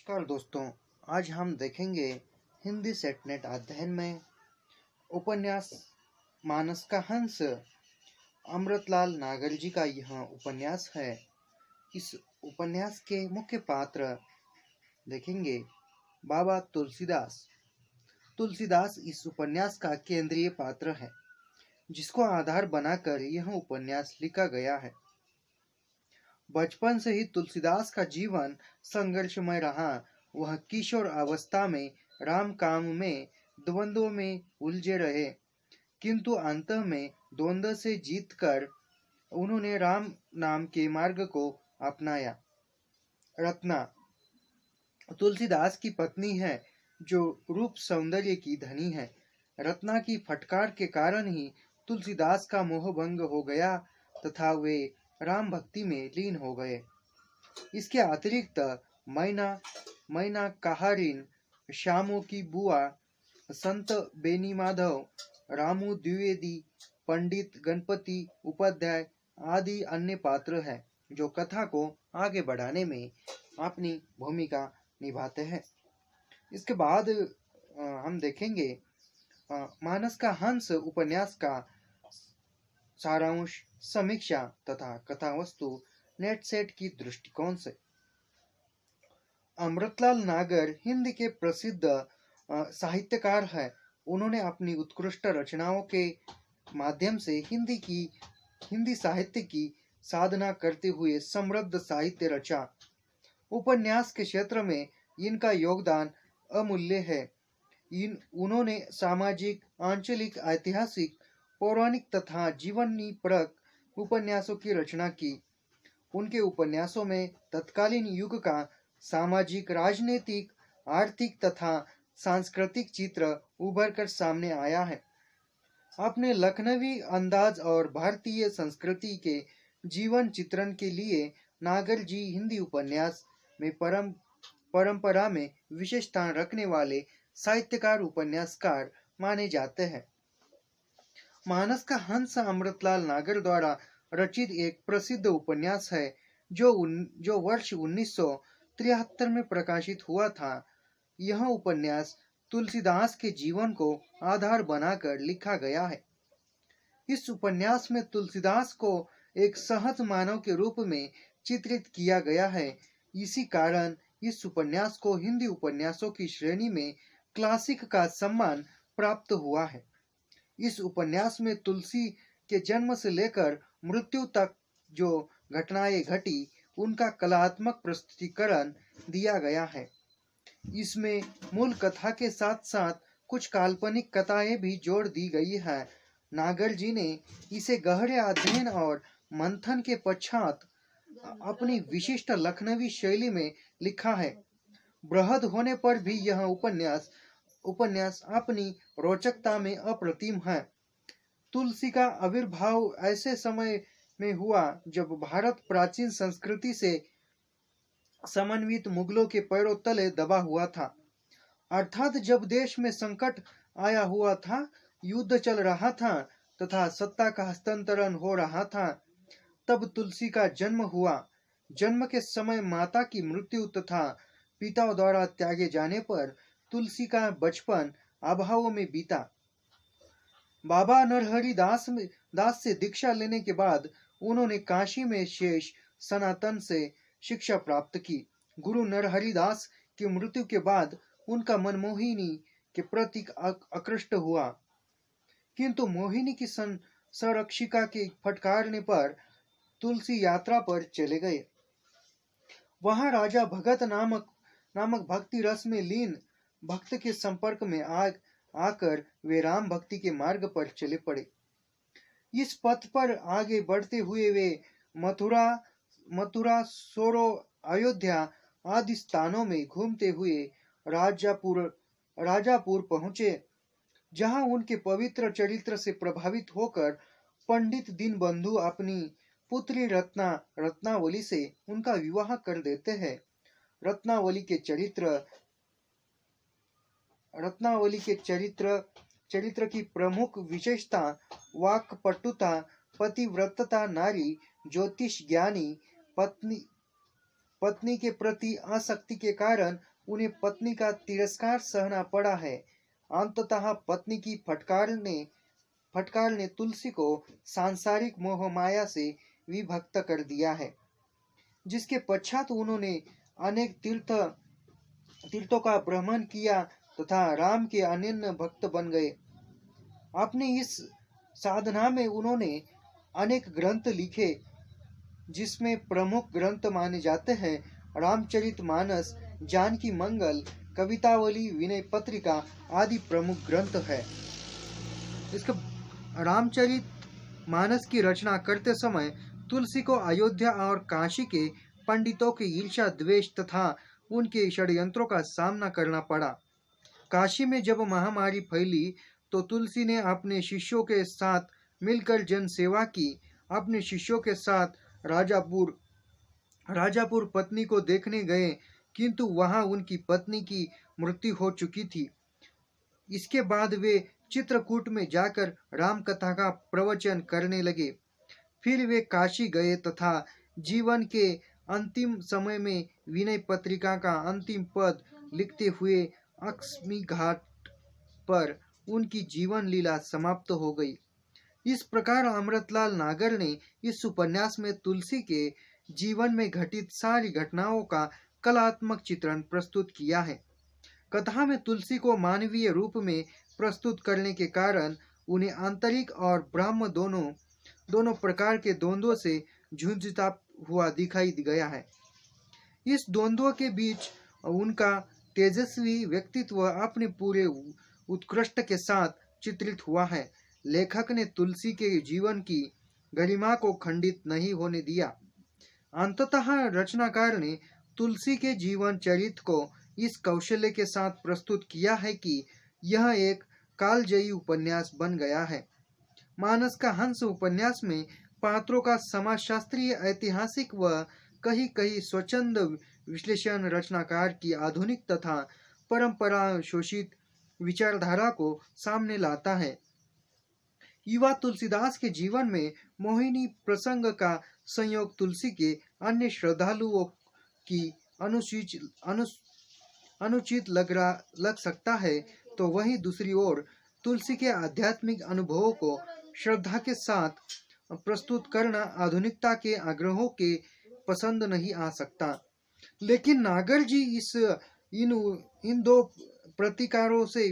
नमस्कार दोस्तों। आज हम देखेंगे हिंदी सेटनेट अध्ययन में उपन्यास मानस का हंस। अमृतलाल नागर जी का यह उपन्यास है। इस उपन्यास के मुख्य पात्र देखेंगे बाबा तुलसीदास। तुलसीदास इस उपन्यास का केंद्रीय पात्र है, जिसको आधार बनाकर यह उपन्यास लिखा गया है। बचपन से ही तुलसीदास का जीवन संघर्षमय रहा। वह किशोर अवस्था में राम काम में द्वंद्व में उलझे रहे, किंतु अंत में द्वंद्व से जीतकर उन्होंने राम नाम के मार्ग को अपनाया। रत्ना तुलसीदास की पत्नी है, जो रूप सौंदर्य की धनी है। रत्ना की फटकार के कारण ही तुलसीदास का मोह भंग हो गया तथा वे राम भक्ति में लीन हो गए। इसके अतिरिक्त मैना मैना कहारिन, श्यामो की बुआ, संत बेनी माधव, रामू द्विवेदी, पंडित गणपति उपाध्याय आदि अन्य पात्र हैं, जो कथा को आगे बढ़ाने में अपनी भूमिका निभाते हैं। इसके बाद हम देखेंगे मानस का हंस उपन्यास का सारांश, समीक्षा तथा कथा वस्तु नेटसेट की दृष्टिकोण से। अमृतलाल नागर हिंदी के प्रसिद्ध साहित्यकार हैं। उन्होंने अपनी उत्कृष्ट रचनाओं के माध्यम से हिंदी साहित्य की साधना करते हुए समृद्ध साहित्य रचा। उपन्यास के क्षेत्र में इनका योगदान अमूल्य है। उन्होंने सामाजिक, आंचलिक, ऐतिहासिक, पौराणिक तथा जीवनी परक उपन्यासों की रचना की। उनके उपन्यासों में तत्कालीन युग का सामाजिक, राजनीतिक, आर्थिक तथा सांस्कृतिक चित्र उभर कर सामने आया है। अपने लखनवी अंदाज और भारतीय संस्कृति के जीवन चित्रण के लिए नागर जी हिंदी उपन्यास में परंपरा में विशेष स्थान रखने वाले साहित्यकार, उपन्यासकार माने जाते हैं। मानस का हंस अमृतलाल नागर द्वारा रचित एक प्रसिद्ध उपन्यास है, जो वर्ष 1973 में प्रकाशित हुआ था। यह उपन्यास तुलसीदास के जीवन को आधार बनाकर लिखा गया है। इस उपन्यास में तुलसीदास को एक सहज मानव के रूप में चित्रित किया गया है। इसी कारण इस उपन्यास को हिंदी उपन्यासों की श्रेणी में क्लासिक का सम्मान प्राप्त हुआ है। इस उपन्यास में तुलसी के जन्म से लेकर मृत्यु तक जो घटनाएं घटी, उनका कलात्मक प्रस्तुतिकरण दिया गया है। इसमें मूल कथा के साथ साथ कुछ काल्पनिक कथाएं भी जोड़ दी गई है। नागर जी ने इसे गहरे अध्ययन और मंथन के पश्चात अपनी विशिष्ट लखनवी शैली में लिखा है। बृहद होने पर भी यह उपन्यास अपनी रोचकता में अप्रतिम है। तुलसी का आविर्भाव ऐसे समय में हुआ जब भारत प्राचीन संस्कृति से समन्वित मुगलों के पैरों तले दबा हुआ था। अर्थात जब देश में संकट आया हुआ था, युद्ध चल रहा था तथा सत्ता का हस्तांतरण हो रहा था, तब तुलसी का जन्म हुआ। जन्म के समय माता की मृत्यु तथा पिता द्वारा त्यागे जाने पर तुलसी का बचपन अभाव में बीता। बाबा नरहरि दास से दीक्षा लेने के बाद उन्होंने काशी में शेष सनातन से शिक्षा प्राप्त की। गुरु नरहरि दास की मृत्यु के बाद उनका मन मोहिनी के प्रति आकृष्ट हुआ, किंतु मोहिनी की संरक्षिका के फटकारने पर तुलसी यात्रा पर चले गए। वहां राजा भगत नामक भक्ति रस में लीन भक्त के संपर्क में आकर वे राम भक्ति के मार्ग पर चले पड़े। इस पथ पर आगे बढ़ते हुए वे मथुरा, सोरो, अयोध्या आदि स्थानों में घूमते हुए राजापुर पहुंचे, जहां उनके पवित्र चरित्र से प्रभावित होकर पंडित दीनबंधु अपनी पुत्री रत्नावली से उनका विवाह कर देते हैं। रत्नावली के चरित्र की प्रमुख विशेषता वाक्पटुता, पतिव्रतता, नारी ज्योतिष ज्ञानी, पत्नी के प्रति आसक्ति के कारण उन्हें पत्नी का तिरस्कार सहना पड़ा है। अंततः पत्नी की फटकार ने तुलसी को सांसारिक मोह माया से विभक्त कर दिया है, जिसके पश्चात उन्होंने अनेक तीर्थों का भ्रमण किया तथा राम के अनन्य भक्त बन गए। अपनी इस साधना में उन्होंने अनेक ग्रंथ लिखे, जिसमें प्रमुख ग्रंथ माने जाते हैं रामचरितमानस, जानकी मंगल, कवितावली, विनय पत्रिका आदि प्रमुख ग्रंथ है। इसका रामचरित मानस की रचना करते समय तुलसी को अयोध्या और काशी के पंडितों की ईर्ष्या, द्वेष तथा उनके षड्यंत्रों का सामना करना पड़ा। काशी में जब महामारी फैली तो तुलसी ने अपने शिष्यों के साथ मिलकर जन सेवा की। अपने शिष्यों के साथ राजापुर पत्नी को देखने गए, किंतु वहां उनकी पत्नी की मृत्यु हो चुकी थी। इसके बाद वे चित्रकूट में जाकर राम कथा का प्रवचन करने लगे। फिर वे काशी गए तथा जीवन के अंतिम समय में विनय पत्रिका का अंतिम पद लिखते हुए अक्ष्मी घाट पर उनकी जीवन लीला समाप्त हो गई। इस प्रकार अमृतलाल नागर ने इस उपन्यास में तुलसी के जीवन में घटित सारी घटनाओं का कलात्मक चित्रण प्रस्तुत किया है। कथा में तुलसी को मानवीय रूप में प्रस्तुत करने के कारण उन्हें आंतरिक और ब्रह्म दोनों प्रकार के द्वंद्वों से झुंझता हुआ दिखाई गया है। इस द्वंद्व के बीच उनका तेजस्वी व्यक्तित्व अपने पूरे उत्कृष्ट के साथ चित्रित हुआ है। लेखक ने तुलसी के जीवन की गरिमा को खंडित नहीं होने दिया। अंततः रचनाकार ने तुलसी के जीवन चरित्र को इस कौशल्य के साथ प्रस्तुत किया है कि यह एक कालजयी उपन्यास बन गया है। मानस का हंस उपन्यास में पात्रों का समाजशास्त्रीय, ऐतिहासिक व कहीं कहीं स्वच्छंद विश्लेषण रचनाकार की आधुनिक तथा परंपरा शोषित विचारधारा को सामने लाता है। युवा तुलसीदास के जीवन में मोहिनी प्रसंग का संयोग तुलसी के अन्य श्रद्धालुओं की अनुचित लग सकता है, तो वहीं दूसरी ओर तुलसी के आध्यात्मिक अनुभवों को श्रद्धा के साथ प्रस्तुत करना आधुनिकता के आग्रहों के पसंद नहीं आ सकता। लेकिन नागर जी इन दो प्रतिकारों से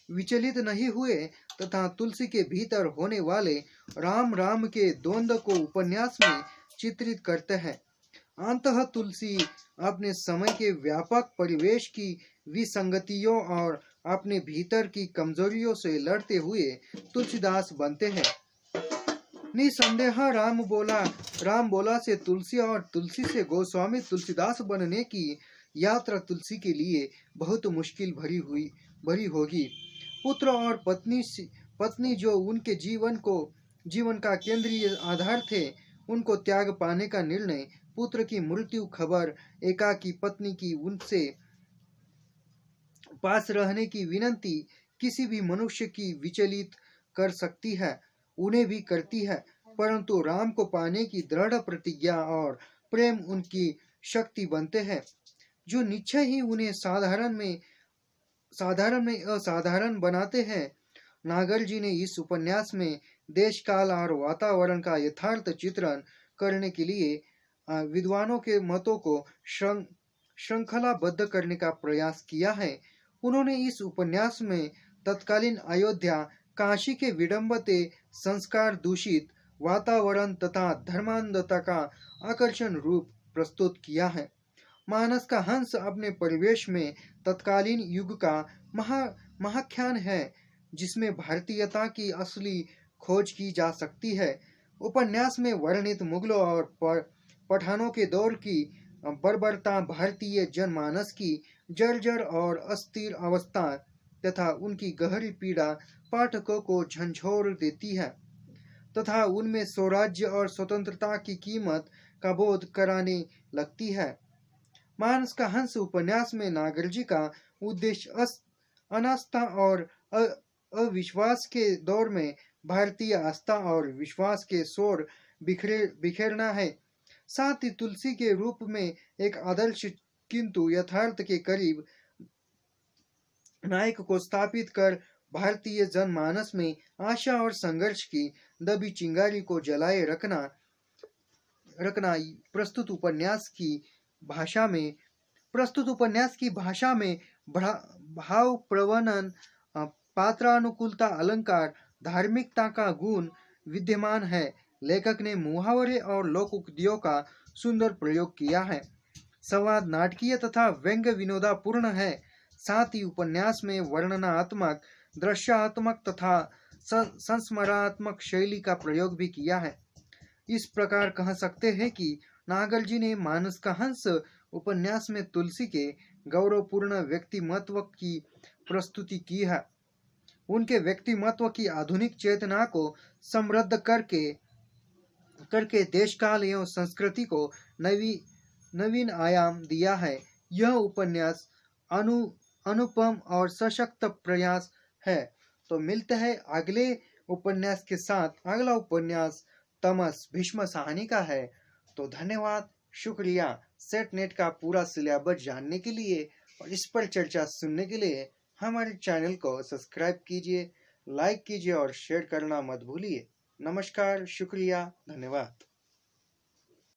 विचलित नहीं हुए तथा तुलसी के भीतर होने वाले राम के द्वंद्व को उपन्यास में चित्रित करते हैं। अंततः तुलसी अपने समय के व्यापक परिवेश की विसंगतियों और अपने भीतर की कमजोरियों से लड़ते हुए तुलसीदास बनते हैं। निसंदेह राम बोला से तुलसी और तुलसी से गोस्वामी तुलसीदास बनने की यात्रा तुलसी के लिए बहुत मुश्किल भरी होगी। पुत्र और पत्नी जो उनके जीवन का केंद्रीय आधार थे, उनको त्याग पाने का निर्णय, पुत्र की मृत्यु खबर, एकाकी पत्नी की उनसे पास रहने की विनती किसी भी मनुष्य की विचलित कर सकती है, उन्हें भी करती है, परंतु राम को पाने की दृढ़ प्रतिज्ञा और प्रेम उनकी शक्ति बनते हैं, जो निश्चय ही उन्हें साधारण में असाधारण बनाते हैं। नागर जी ने इस उपन्यास में देश काल और वातावरण का यथार्थ चित्रण करने के लिए विद्वानों के मतों को श्रृंखलाबद्ध करने का प्रयास किया है। उन्होंने इस उपन्यास में तत्कालीन अयोध्या, काशी के विडंबते संस्कार दूषित वातावरण तथा धर्मांधता का आकर्षण रूप प्रस्तुत किया है। मानस का हंस अपने परिवेश में तत्कालीन युग का महाख्यान है, जिसमें भारतीयता की असली खोज की जा सकती है। उपन्यास में वर्णित मुगलों और पठानों के दौर की बर्बरता भारतीय जनमानस की जर्जर और अस्थिर अवस्था तथा उनकी गहरी पीड़ा पाठकों को झंझोर देती है तथा उनमें स्वराज्य और स्वतंत्रता की कीमत का बोध कराने लगती है। मानस का हंस उपन्यास में नागर जी का उद्देश्य अनास्था और अविश्वास के दौर में भारतीय आस्था और विश्वास के शोर बिखेरना है। साथ ही तुलसी के रूप में एक आदर्श किंतु यथार्थ के करीब नायक को स्थापित कर भारतीय जनमानस में आशा और संघर्ष की दबी चिंगारी को जलाए रखना रखना प्रस्तुत उपन्यास की भाषा में भाव प्रवनन, पात्रानुकूलता, अलंकार, धार्मिकता का गुण विद्यमान है। लेखक ने मुहावरे और लोक उक्तियों का सुंदर प्रयोग किया है। संवाद नाटकीय तथा व्यंग्य विनोदापूर्ण है। साथ ही उपन्यास में वर्णनात्मक, दृश्यात्मक तथा संस्मरणात्मक शैली का प्रयोग भी किया है। इस प्रकार कह सकते हैं कि नागर जी ने मानस का हंस उपन्यास में तुलसी के गौरवपूर्ण व्यक्तिमत्व की प्रस्तुति की है। उनके व्यक्तिमत्व की आधुनिक चेतना को समृद्ध करके देश काल एवं संस्कृति को नवीन आयाम दिया है। यह उपन्यास अनुपम और सशक्त प्रयास है। तो मिलते हैं अगले उपन्यास के साथ। अगला उपन्यास तमस भीष्म साहनी का है। तो धन्यवाद, शुक्रिया। सेट नेट का पूरा सिलेबस जानने के लिए और इस पर चर्चा सुनने के लिए हमारे चैनल को सब्सक्राइब कीजिए, लाइक कीजिए और शेयर करना मत भूलिए। नमस्कार, शुक्रिया, धन्यवाद।